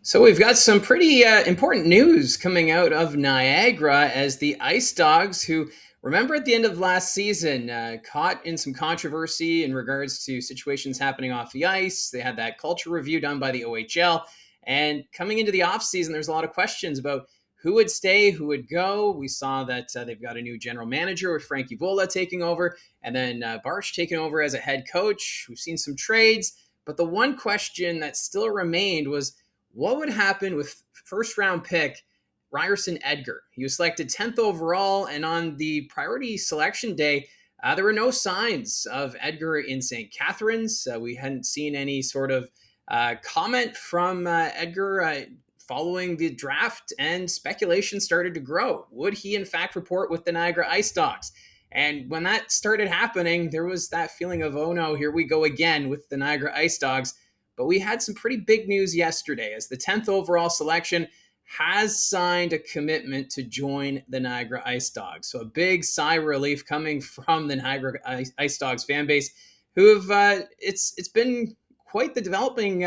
So we've got some pretty important news coming out of Niagara as the Ice Dogs, who remember at the end of last season, caught in some controversy in regards to situations happening off the ice. They had that culture review done by the OHL, and coming into the offseason, there's a lot of questions about who would stay, who would go. We saw that they've got a new general manager with Frankie Vola taking over, and then Barsh taking over as a head coach. We've seen some trades, but the one question that still remained was what would happen with first round pick Ryerson Edgar? He was selected 10th overall, and on the priority selection day, there were no signs of Edgar in St. Catharines. We hadn't seen any sort of comment from Edgar following the draft, and speculation started to grow. Would he, in fact, report with the Niagara Ice Dogs? And when that started happening, there was that feeling of, oh no, here we go again with the Niagara Ice Dogs. But we had some pretty big news yesterday as the 10th overall selection has signed a commitment to join the Niagara Ice Dogs. So a big sigh of relief coming from the Niagara Ice Dogs fan base, who have it's been quite the developing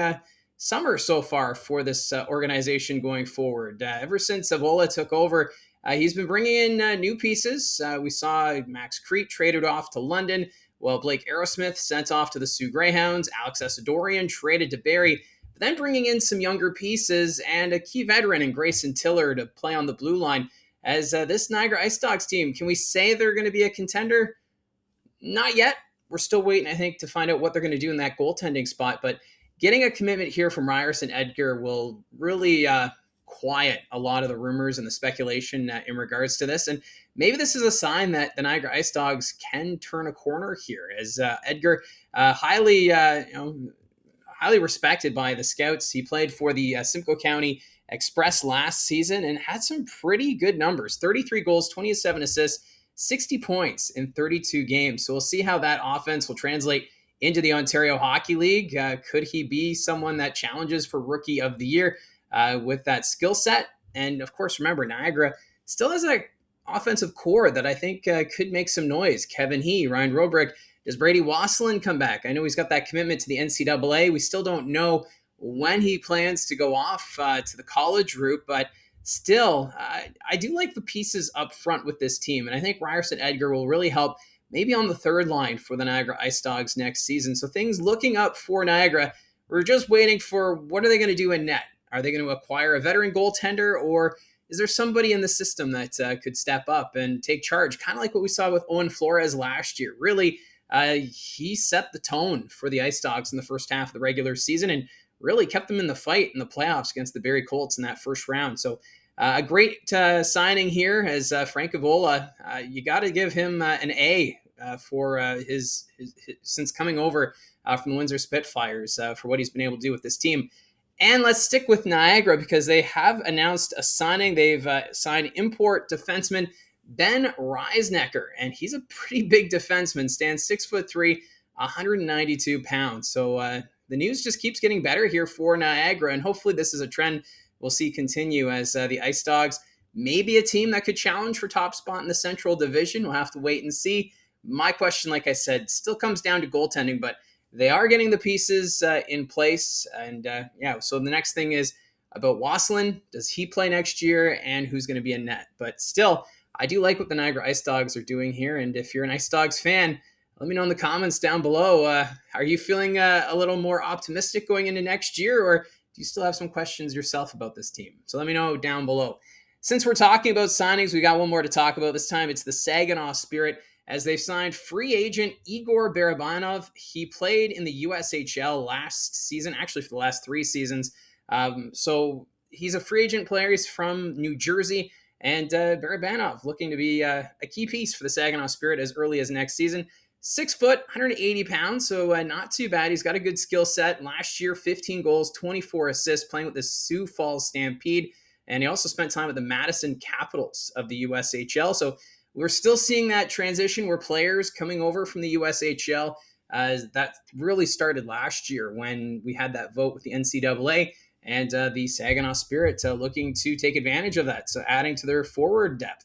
summer so far for this organization going forward. Ever since Avola took over, he's been bringing in new pieces. We saw Max Crete traded off to London. Well, Blake Aerosmith sent off to the Sioux Greyhounds, Alex Essadorian traded to Barrie, but then bringing in some younger pieces and a key veteran in Grayson Tiller to play on the blue line. As this Niagara Ice Dogs team, can we say they're going to be a contender? Not yet. We're still waiting, I think, to find out what they're going to do in that goaltending spot. But getting a commitment here from Ryerson Edgar will really quiet a lot of the rumors and the speculation in regards to this. And maybe this is a sign that the Niagara Ice Dogs can turn a corner here, as Edgar, highly respected by the scouts. He played for the Simcoe County Express last season and had some pretty good numbers: 33 goals, 27 assists, 60 points in 32 games. So we'll see how that offense will translate into the Ontario Hockey League. Could he be someone that challenges for Rookie of the Year with that skill set? And of course, remember, Niagara still has an offensive core that I think could make some noise. Kevin He, Ryan Robrick. Does Brady Wasselin come back? I know he's got that commitment to the NCAA. We still don't know when he plans to go off to the college route, but still, I do like the pieces up front with this team. And I think Ryerson Edgar will really help maybe on the third line for the Niagara Ice Dogs next season. So things looking up for Niagara. We're just waiting for what are they going to do in net? Are they going to acquire a veteran goaltender, or is there somebody in the system that could step up and take charge? Kind of like what we saw with Owen Flores last year. Really, he set the tone for the Ice Dogs in the first half of the regular season and really kept them in the fight in the playoffs against the Barrie Colts in that first round. So a great signing here as Frank Avola. You got to give him an A for his since coming over from the Windsor Spitfires for what he's been able to do with this team. And let's stick with Niagara because they have announced a signing. They've signed import defenseman Ben Reisnecker, and he's a pretty big defenseman, stands 6'3", 192 pounds. So the news just keeps getting better here for Niagara, and hopefully this is a trend we'll see continue as the Ice Dogs may be a team that could challenge for top spot in the Central Division. We'll have to wait and see. My question, like I said, still comes down to goaltending, but they are getting the pieces in place. And so the next thing is about Wasselin. Does he play next year, and who's going to be in net? But still, I do like what the Niagara Ice Dogs are doing here. And if you're an Ice Dogs fan, let me know in the comments down below. Are you feeling a little more optimistic going into next year, or do you still have some questions yourself about this team? So let me know down below. Since we're talking about signings, we got one more to talk about. This time it's the Saginaw Spirit, as they've signed free agent Egor Barabanov. He played in the USHL last season, actually for the last 3 seasons. So he's a free agent player. He's from New Jersey. And Barabanov looking to be a key piece for the Saginaw Spirit as early as next season. 6 foot, 180 pounds, so not too bad. He's got a good skill set. Last year, 15 goals, 24 assists, playing with the Sioux Falls Stampede. And he also spent time with the Madison Capitals of the USHL. So we're still seeing that transition where players coming over from the USHL, that really started last year when we had that vote with the NCAA, and the Saginaw Spirit looking to take advantage of that, so adding to their forward depth.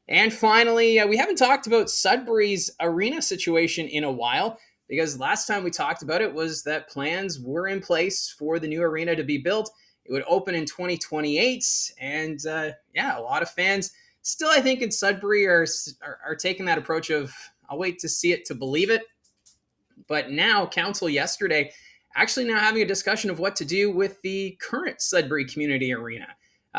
And finally, we haven't talked about Sudbury's arena situation in a while, because last time we talked about it was that plans were in place for the new arena to be built. It would open in 2028. And yeah, a lot of fans still, I think, in Sudbury are taking that approach of, I'll wait to see it to believe it. But now, council yesterday actually now having a discussion of what to do with the current Sudbury Community Arena.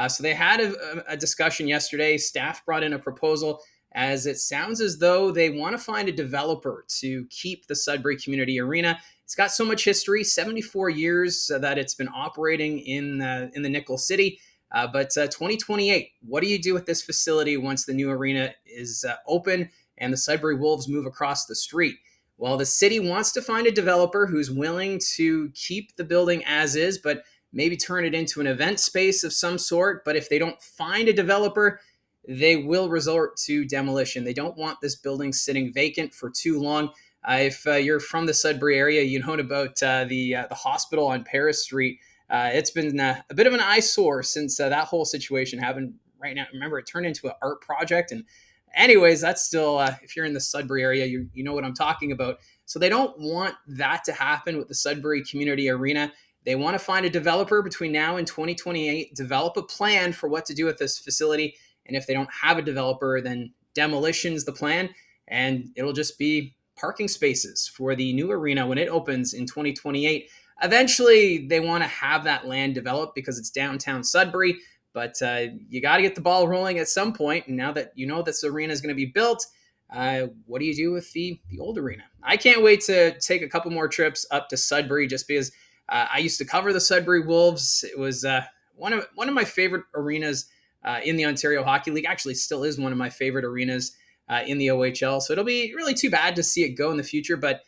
So they had a discussion yesterday. Staff brought in a proposal, as it sounds as though they want to find a developer to keep the Sudbury Community Arena. It's got so much history, 74 years that it's been operating in the Nickel City. But 2028, what do you do with this facility once the new arena is open and the Sudbury Wolves move across the street? Well, the city wants to find a developer who's willing to keep the building as is, but maybe turn it into an event space of some sort. But if they don't find a developer, they will resort to demolition. They don't want this building sitting vacant for too long. If you're from the Sudbury area, you know about the hospital on Paris Street. It's been a bit of an eyesore since that whole situation happened. Right now, remember, it turned into an art project, and anyways, that's still, if you're in the Sudbury area, you know what I'm talking about. So they don't want that to happen with the Sudbury Community Arena. They want to find a developer between now and 2028, develop a plan for what to do with this facility. And if they don't have a developer, then demolition's the plan. And it'll just be parking spaces for the new arena when it opens in 2028. Eventually, they want to have that land developed because it's downtown Sudbury. But you got to get the ball rolling at some point. And now that you know this arena is going to be built, what do you do with the old arena? I can't wait to take a couple more trips up to Sudbury, just because I used to cover the Sudbury Wolves. It was one of my favorite arenas in the Ontario Hockey League. Actually, still is one of my favorite arenas in the OHL. So it'll be really too bad to see it go in the future. But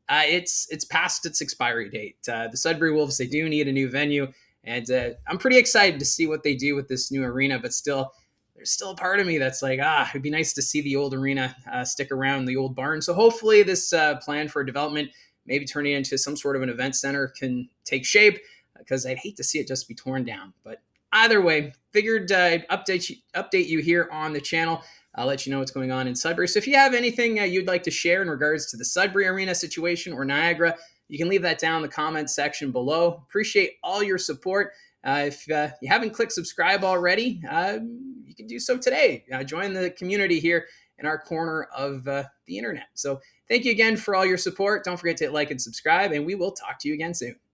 it's past its expiry date. The Sudbury Wolves, they do need a new venue. And I'm pretty excited to see what they do with this new arena, but still, there's still a part of me that's like, it'd be nice to see the old arena stick around, the old barn. So hopefully this plan for development, maybe turning it into some sort of an event center, can take shape, because I'd hate to see it just be torn down. But either way, figured I'd update you here on the channel. I'll let you know what's going on in Sudbury. So if you have anything you'd like to share in regards to the Sudbury Arena situation or Niagara, you can leave that down in the comments section below. Appreciate all your support. If you haven't clicked subscribe already, you can do so today. Join the community here in our corner of the internet. So thank you again for all your support. Don't forget to hit like and subscribe, and we will talk to you again soon.